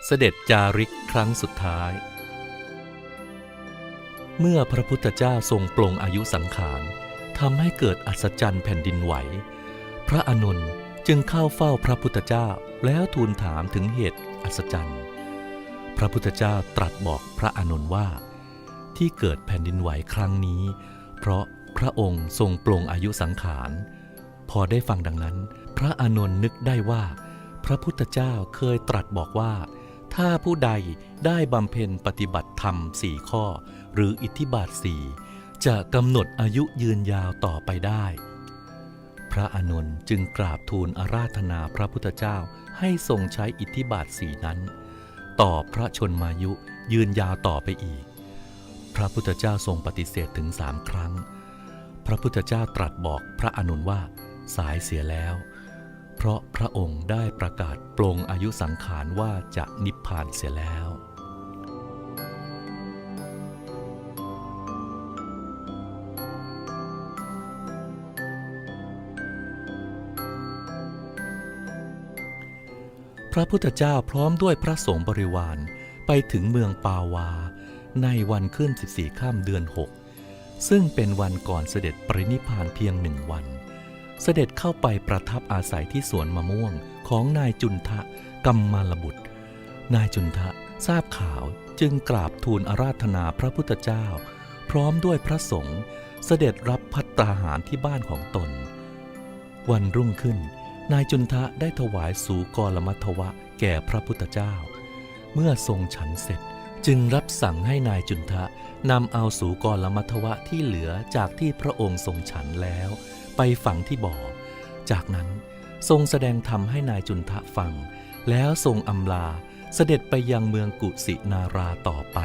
เสด็จจาริกครั้งสุดท้าย เมื่อพระพุทธเจ้าทรงปลงอายุสังขารทำให้เกิดอัศจรรย์แผ่นดินไหวพระอานนท์จึงเข้าเฝ้าพระพุทธเจ้าแล้วทูลถามถึงเหตุอัศจรรย์พระพุทธเจ้าตรัสบอกพระอานนท์ว่าที่เกิดแผ่นดินไหวครั้งนี้เพราะพระองค์ทรงปลงอายุสังขารพอได้ฟังดังนั้นพระอานนท์นึกได้ว่าพระพุทธเจ้าเคยตรัสบอกว่าถ้าผู้ใดได้บำเพ็ญปฏิบัติธรรม4 ข้อหรืออิทธิบาท4จะกำหนดอายุยืนยาวต่อไปได้พระอานนท์จึงกราบทูลอาราธนาพระพุทธเจ้าให้ทรงใช้อิทธิบาท4นั้นต่อพระชนมายุยืนยาวต่อไปอีกพระพุทธเจ้าทรงปฏิเสธถึง3 ครั้งพระพุทธเจ้าตรัสบอกพระอานนท์ว่าสายเสียแล้วเพราะพระองค์ได้ประกาศปลงอายุสังขารว่าจะนิพพานเสียแล้วพระพุทธเจ้าพร้อมด้วยพระสงฆ์บริวารไปถึงเมืองปาวาในวันขึ้น14 ค่ำเดือน 6ซึ่งเป็นวันก่อนเสด็จปรินิพพานเพียง1 วันเสด็จเข้าไปประทับอาศัยที่สวนมะม่วงของนายจุนทะกัมมลบุตรนายจุนทะทราบข่าวจึงกราบทูลอาราธนาพระพุทธเจ้าพร้อมด้วยพระสงฆ์เสด็จรับภัตตาหารที่บ้านของตนวันรุ่งขึ้นนายจุนทะได้ถวายสูกรมัทวะแก่พระพุทธเจ้าเมื่อทรงฉันเสร็จจึงรับสั่งให้นายจุนทะนำเอาสูกรมัทวะที่เหลือจากที่พระองค์ทรงฉันแล้วไปฝังที่บ่อจากนั้นทรงแสดงธรรมให้นายจุนทะฟังแล้วทรงอำลาเสด็จไปยังเมืองกุสินาราต่อไป